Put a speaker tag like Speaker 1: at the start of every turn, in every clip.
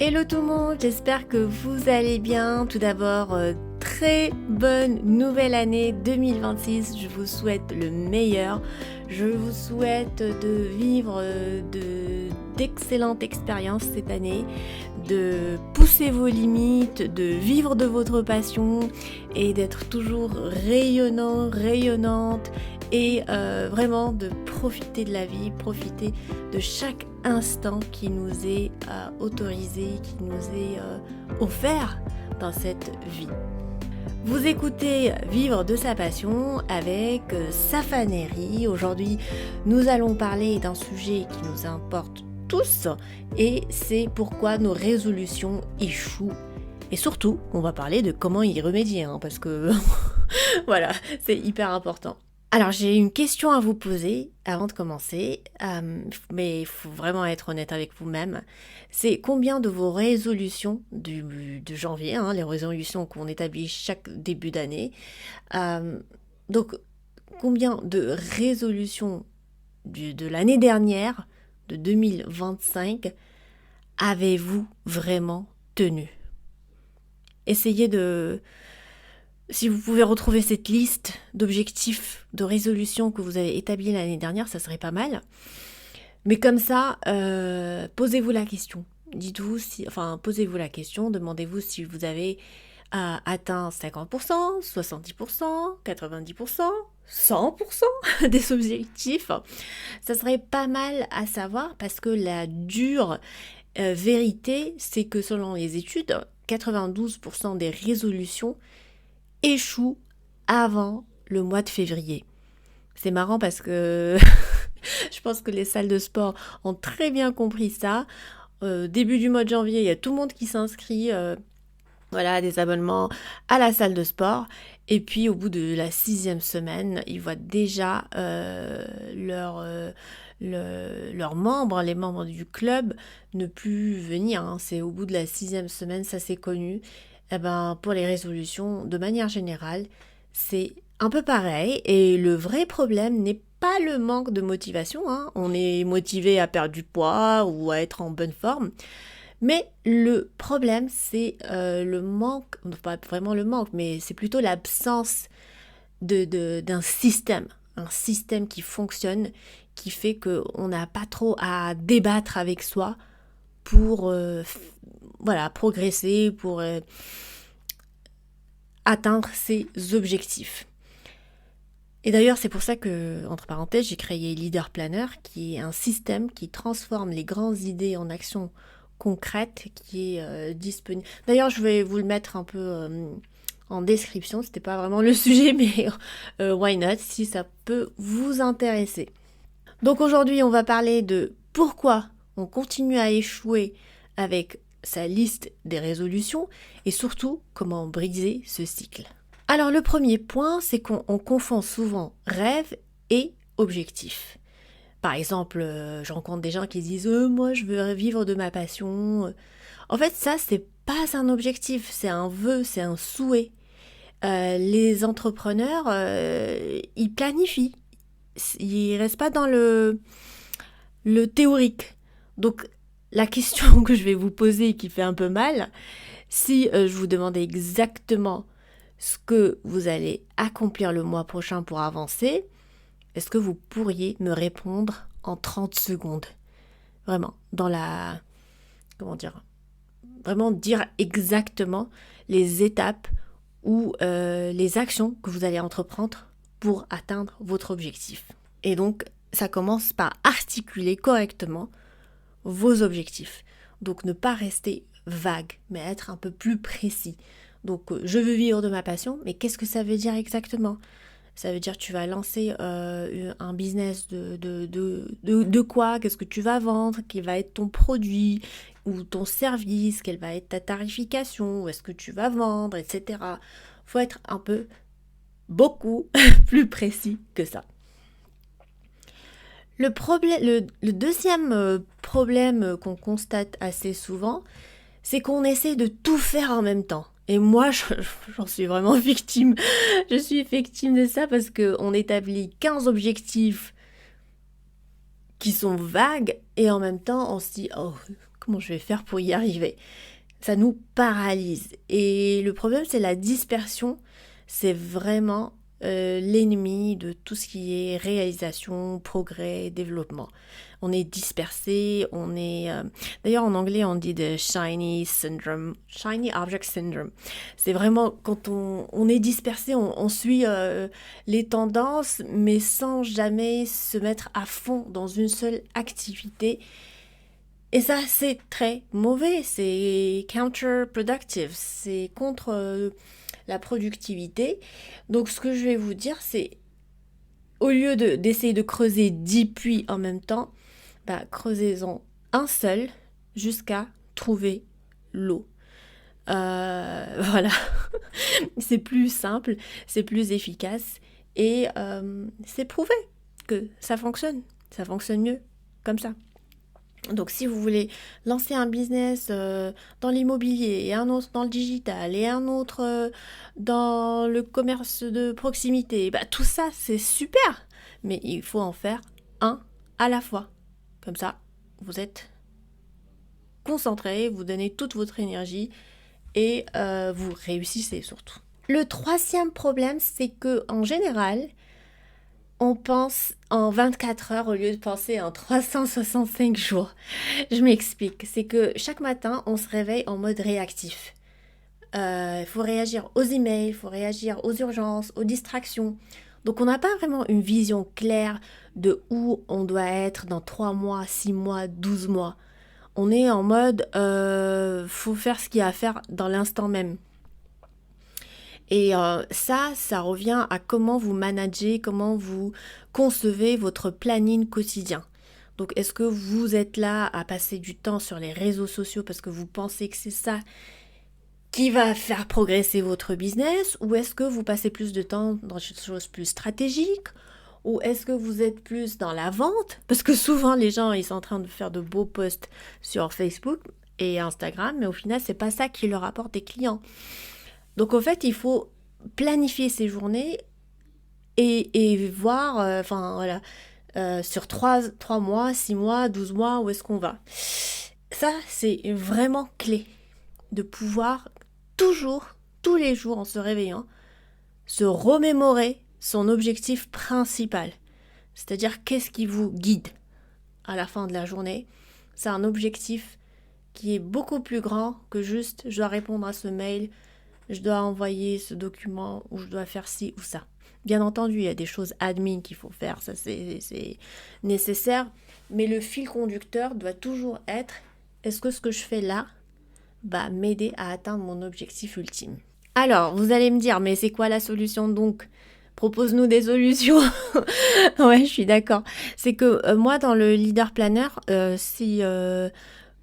Speaker 1: Hello tout le monde, j'espère que vous allez bien. Tout d'abord, très bonne nouvelle année 2026. Je vous souhaite le meilleur. Je vous souhaite de vivre d'excellentes expériences cette année, de pousser vos limites, de vivre de votre passion et d'être toujours rayonnant, rayonnante et vraiment de profiter de la vie, profiter de chaque instant qui nous est autorisé, qui nous est offert dans cette vie. Vous écoutez Vivre de sa passion avec Safanéry. Aujourd'hui, nous allons parler d'un sujet qui nous importe tous et c'est pourquoi nos résolutions échouent. Et surtout, on va parler de comment y remédier, parce que voilà, c'est hyper important. Alors j'ai une question à vous poser avant de commencer, mais il faut vraiment être honnête avec vous-même. C'est combien de vos résolutions de janvier, les résolutions qu'on établit chaque début d'année, donc combien de résolutions de l'année dernière, de 2025, avez-vous vraiment tenu ? Essayez de... Si vous pouvez retrouver cette liste d'objectifs, de résolutions que vous avez établies l'année dernière, ça serait pas mal. Mais comme ça, posez-vous la question. Posez-vous la question, demandez-vous si vous avez atteint 50%, 70%, 90%, 100% des objectifs. Ça serait pas mal à savoir parce que la dure vérité, c'est que selon les études, 92% des résolutions échoue avant le mois de février. C'est marrant parce que je pense que les salles de sport ont très bien compris ça. Début du mois de janvier, il y a tout le monde qui s'inscrit, des abonnements à la salle de sport. Et puis au bout de la 6e semaine, ils voient déjà leurs membres, les membres du club, ne plus venir. C'est au bout de la 6e semaine, ça c'est connu. Pour les résolutions, de manière générale, c'est un peu pareil. Et le vrai problème n'est pas le manque de motivation. On est motivé à perdre du poids ou à être en bonne forme. Mais le problème, c'est le manque, pas vraiment le manque, mais c'est plutôt l'absence d'un système. Un système qui fonctionne, qui fait qu'on n'a pas trop à débattre avec soi pour progresser, pour atteindre ses objectifs. Et d'ailleurs, c'est pour ça que, entre parenthèses, j'ai créé Leader Planner, qui est un système qui transforme les grandes idées en actions concrètes, qui est disponible. D'ailleurs, je vais vous le mettre un peu en description, c'était pas vraiment le sujet, mais why not, si ça peut vous intéresser. Donc aujourd'hui, on va parler de pourquoi on continue à échouer avec sa liste des résolutions et surtout comment briser ce cycle. Alors le premier point, c'est qu'on confond souvent rêve et objectif. Par exemple, je rencontre des gens qui disent moi je veux vivre de ma passion. En fait, ça c'est pas un objectif, c'est un vœu, c'est un souhait. Les entrepreneurs, ils planifient. Ils restent pas dans le théorique. Donc la question que je vais vous poser qui fait un peu mal, si je vous demandais exactement ce que vous allez accomplir le mois prochain pour avancer, est-ce que vous pourriez me répondre en 30 secondes ? Vraiment, vraiment dire exactement les étapes ou les actions que vous allez entreprendre pour atteindre votre objectif. Et donc, ça commence par articuler correctement vos objectifs. Donc, ne pas rester vague, mais être un peu plus précis. Donc, je veux vivre de ma passion, mais qu'est-ce que ça veut dire exactement ? Ça veut dire que tu vas lancer un business de quoi ? Qu'est-ce que tu vas vendre ? Quel va être ton produit ou ton service ? Quelle va être ta tarification ? Où est-ce que tu vas vendre, etc. Faut être beaucoup plus précis que ça. Le deuxième problème qu'on constate assez souvent, c'est qu'on essaie de tout faire en même temps. Et moi, j'en suis vraiment victime. Je suis victime de ça parce qu'on établit 15 objectifs qui sont vagues et en même temps, on se dit « Oh, comment je vais faire pour y arriver? Ça nous paralyse. Et le problème, c'est la dispersion. C'est vraiment l'ennemi de tout ce qui est réalisation, progrès, développement. On est dispersé, on est... D'ailleurs, en anglais, on dit de shiny syndrome, shiny object syndrome. C'est vraiment quand on est dispersé, on suit les tendances, mais sans jamais se mettre à fond dans une seule activité. Et ça, c'est très mauvais, c'est counterproductive, c'est contre la productivité. Donc, ce que je vais vous dire, c'est au lieu d'essayer de creuser 10 puits en même temps, creusez-en un seul jusqu'à trouver l'eau. Voilà, c'est plus simple, c'est plus efficace et c'est prouvé que ça fonctionne mieux comme ça. Donc si vous voulez lancer un business dans l'immobilier et un autre dans le digital et un autre dans le commerce de proximité, tout ça c'est super, mais il faut en faire un à la fois. Comme ça, vous êtes concentré, vous donnez toute votre énergie et vous réussissez surtout. Le troisième problème, c'est que en général, on pense en 24 heures au lieu de penser en 365 jours. Je m'explique. C'est que chaque matin, on se réveille en mode réactif. Il faut réagir aux emails, il faut réagir aux urgences, aux distractions. Donc on n'a pas vraiment une vision claire de où on doit être dans 3 mois, 6 mois, 12 mois. On est en mode faut faire ce qu'il y a à faire dans l'instant même. Et ça revient à comment vous managez, comment vous concevez votre planning quotidien. Donc, est-ce que vous êtes là à passer du temps sur les réseaux sociaux parce que vous pensez que c'est ça qui va faire progresser votre business? Ou est-ce que vous passez plus de temps dans des choses plus stratégiques? Ou est-ce que vous êtes plus dans la vente? Parce que souvent, les gens, ils sont en train de faire de beaux posts sur Facebook et Instagram, mais au final, c'est pas ça qui leur apporte des clients. Donc, en fait, il faut planifier ses journées et voir, sur 3 mois, 6 mois, 12 mois, où est-ce qu'on va. Ça, c'est vraiment clé de pouvoir toujours, tous les jours, en se réveillant, se remémorer son objectif principal. C'est-à-dire, qu'est-ce qui vous guide à la fin de la journée. C'est un objectif qui est beaucoup plus grand que juste je dois répondre à ce mail, je dois envoyer ce document ou je dois faire ci ou ça. Bien entendu, il y a des choses admin qu'il faut faire, ça c'est nécessaire, mais le fil conducteur doit toujours être est-ce que ce que je fais là va m'aider à atteindre mon objectif ultime. Alors, vous allez me dire, mais c'est quoi la solution donc ? Propose-nous des solutions. Ouais, je suis d'accord. C'est que moi, dans le Leader Planner, si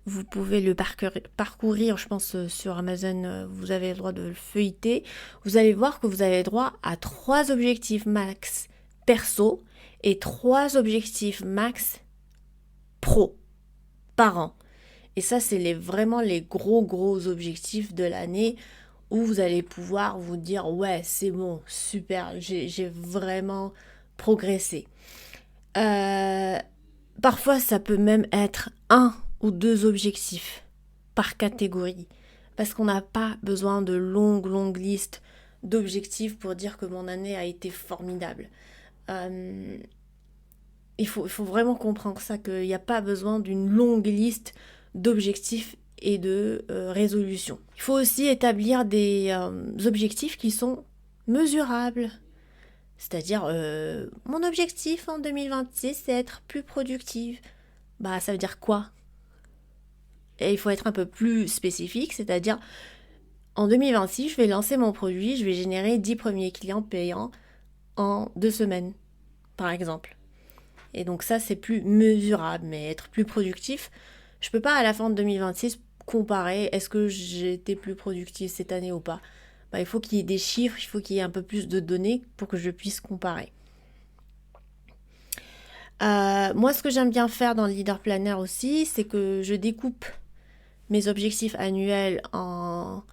Speaker 1: vous pouvez le parcourir, je pense, sur Amazon, vous avez le droit de le feuilleter, vous allez voir que vous avez le droit à 3 objectifs max perso et 3 objectifs max pro par an. Et ça, c'est vraiment les gros objectifs de l'année où vous allez pouvoir vous dire « Ouais, c'est bon, super, j'ai vraiment progressé. » Parfois, ça peut même être 1 ou 2 objectifs par catégorie. Parce qu'on n'a pas besoin de longues listes d'objectifs pour dire que mon année a été formidable. Il faut vraiment comprendre ça, qu'il n'y a pas besoin d'une longue liste d'objectifs et de résolutions. Il faut aussi établir des objectifs qui sont mesurables. C'est-à-dire, mon objectif en 2026, c'est être plus productive. Ça veut dire quoi ? Et il faut être un peu plus spécifique, c'est-à-dire, en 2026, je vais lancer mon produit, je vais générer 10 premiers clients payants en 2 semaines, par exemple. Et donc ça, c'est plus mesurable, mais être plus productif, je peux pas à la fin de 2026 comparer est-ce que j'ai été plus productive cette année ou pas. Il faut qu'il y ait des chiffres, il faut qu'il y ait un peu plus de données pour que je puisse comparer. Moi, ce que j'aime bien faire dans le Leader Planner aussi, c'est que je découpe mes objectifs annuels en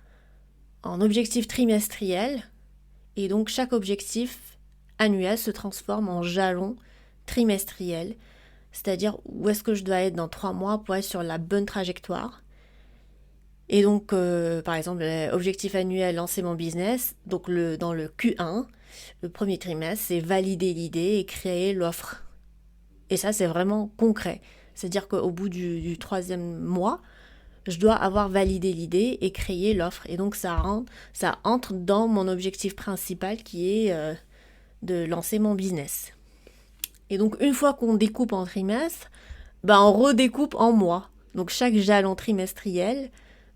Speaker 1: objectifs trimestriels. Et donc, chaque objectif annuel se transforme en jalon trimestriel. c'est-à-dire où est-ce que je dois être dans 3 mois pour être sur la bonne trajectoire. Et donc, par exemple, objectif annuel, lancer mon business. Donc, dans le Q1, le premier trimestre, c'est valider l'idée et créer l'offre. Et ça, c'est vraiment concret. C'est-à-dire qu'au bout du 3e mois, je dois avoir validé l'idée et créé l'offre. Et donc, ça entre dans mon objectif principal qui est de lancer mon business. Et donc, une fois qu'on découpe en trimestre, on redécoupe en mois. Donc, chaque jalon trimestriel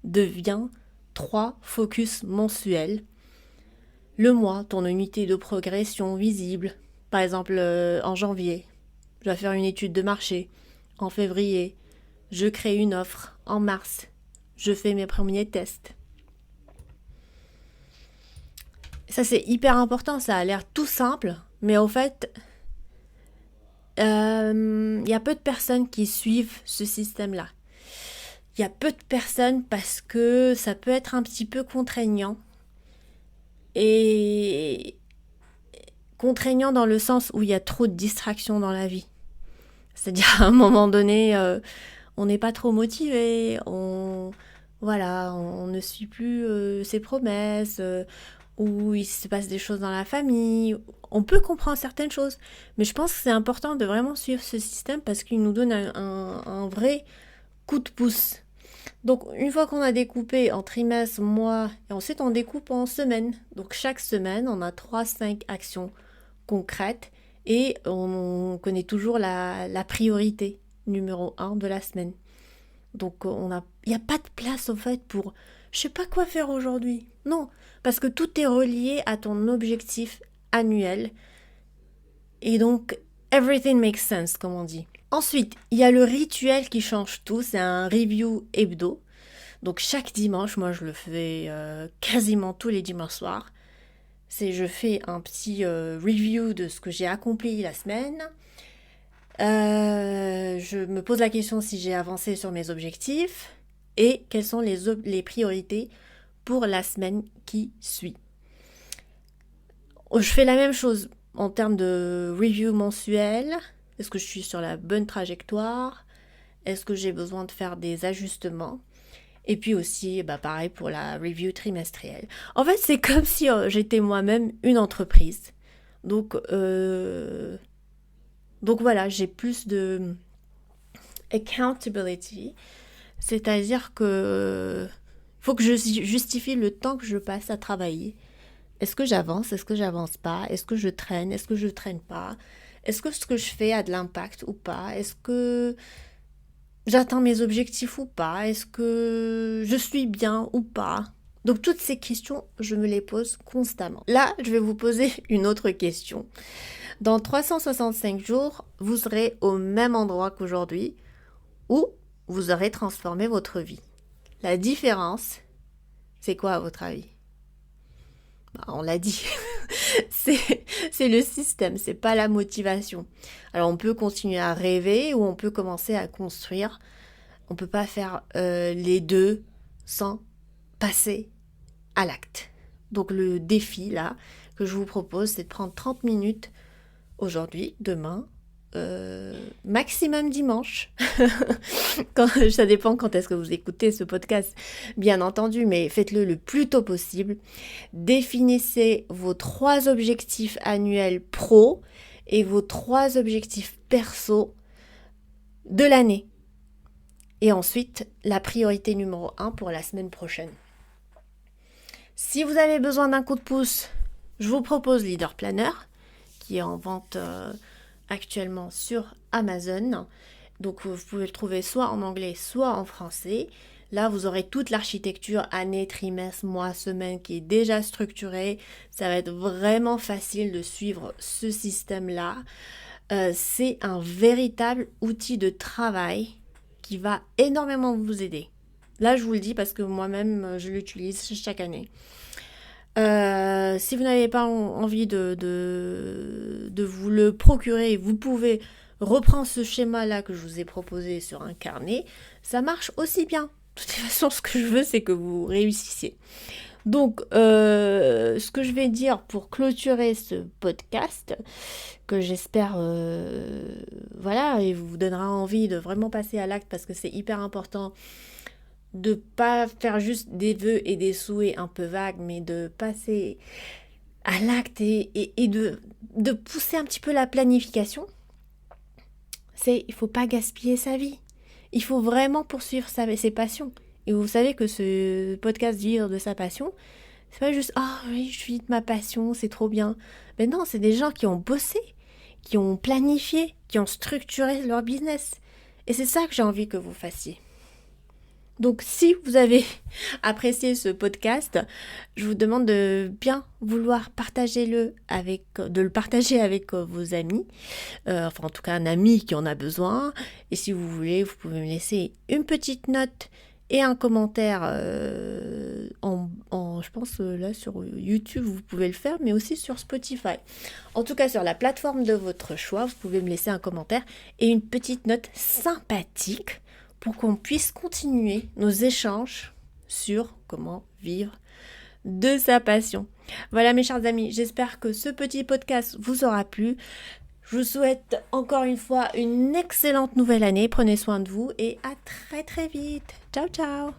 Speaker 1: devient 3 focus mensuels. Le mois, ton unité de progression visible. Par exemple, en janvier, je vais faire une étude de marché. En février, je crée une offre. En mars, je fais mes premiers tests. Ça, c'est hyper important. Ça a l'air tout simple, mais au fait, y a peu de personnes qui suivent ce système-là. Il y a peu de personnes parce que ça peut être un petit peu contraignant. Et contraignant dans le sens où il y a trop de distractions dans la vie. C'est-à-dire à un moment donné, on n'est pas trop motivé, on ne suit plus ses promesses, ou il se passe des choses dans la famille. On peut comprendre certaines choses, mais je pense que c'est important de vraiment suivre ce système parce qu'il nous donne un vrai coup de pouce. Donc, une fois qu'on a découpé en trimestre, mois, et ensuite on découpe en semaines. Donc, chaque semaine, on a 3-5 actions concrètes et on connaît toujours la priorité numéro 1 de la semaine. Donc, il n'y a pas de place, en fait, pour je sais pas quoi faire aujourd'hui. Non, parce que tout est relié à ton objectif annuel. Et donc, everything makes sense, comme on dit. Ensuite, il y a le rituel qui change tout, c'est un review hebdo. Donc chaque dimanche, moi je le fais quasiment tous les dimanches soirs. Je fais un petit review de ce que j'ai accompli la semaine. Je me pose la question si j'ai avancé sur mes objectifs et quelles sont les priorités pour la semaine qui suit. Je fais la même chose en termes de review mensuel. Est-ce que je suis sur la bonne trajectoire? Est-ce que j'ai besoin de faire des ajustements? Et puis aussi, pareil pour la review trimestrielle. En fait, c'est comme si j'étais moi-même une entreprise. Donc voilà, j'ai plus de accountability. C'est-à-dire que faut que je justifie le temps que je passe à travailler. Est-ce que j'avance? Est-ce que j'avance pas? Est-ce que je traîne? Est-ce que je traîne pas? Est-ce que ce que je fais a de l'impact ou pas? Est-ce que j'atteins mes objectifs ou pas? Est-ce que je suis bien ou pas? Donc toutes ces questions, je me les pose constamment. Là, je vais vous poser une autre question. Dans 365 jours, vous serez au même endroit qu'aujourd'hui où vous aurez transformé votre vie. La différence, c'est quoi à votre avis? On l'a dit, c'est le système, c'est pas la motivation. Alors on peut continuer à rêver ou on peut commencer à construire. On peut pas faire les deux sans passer à l'acte. Donc le défi là que je vous propose, c'est de prendre 30 minutes aujourd'hui, demain, maximum dimanche. Ça dépend quand est-ce que vous écoutez ce podcast, bien entendu, mais faites-le le plus tôt possible. Définissez vos 3 objectifs annuels pro et vos 3 objectifs perso de l'année. Et ensuite, la priorité numéro 1 pour la semaine prochaine. Si vous avez besoin d'un coup de pouce, je vous propose Leader Planner, qui est en vente actuellement sur Amazon. Donc vous pouvez le trouver soit en anglais, soit en français. Là, vous aurez toute l'architecture année, trimestre, mois, semaine qui est déjà structurée. Ça va être vraiment facile de suivre ce système-là. C'est un véritable outil de travail qui va énormément vous aider. Là, je vous le dis parce que moi-même, je l'utilise chaque année. Si vous n'avez pas envie de vous le procurer, vous pouvez reprendre ce schéma-là que je vous ai proposé sur un carnet. Ça marche aussi bien. De toute façon, ce que je veux, c'est que vous réussissiez. Donc, ce que je vais dire pour clôturer ce podcast, que j'espère, voilà, et vous donnera envie de vraiment passer à l'acte parce que c'est hyper important de pas faire juste des vœux et des souhaits un peu vagues, mais de passer à l'acte et de pousser un petit peu la planification. Il faut pas gaspiller sa vie. Il faut vraiment poursuivre ses passions. Et vous savez que ce podcast Vivre de sa passion, c'est pas juste ah oui, je vis de ma passion, c'est trop bien. Mais non, c'est des gens qui ont bossé, qui ont planifié, qui ont structuré leur business. Et c'est ça que j'ai envie que vous fassiez. Donc si vous avez apprécié ce podcast, je vous demande de bien vouloir de le partager avec vos amis, enfin en tout cas un ami qui en a besoin. Et si vous voulez, vous pouvez me laisser une petite note et un commentaire je pense là sur YouTube, vous pouvez le faire, mais aussi sur Spotify. En tout cas, sur la plateforme de votre choix, vous pouvez me laisser un commentaire et une petite note sympathique pour qu'on puisse continuer nos échanges sur comment vivre de sa passion. Voilà mes chers amis, j'espère que ce petit podcast vous aura plu. Je vous souhaite encore une fois une excellente nouvelle année. Prenez soin de vous et à très très vite. Ciao ciao.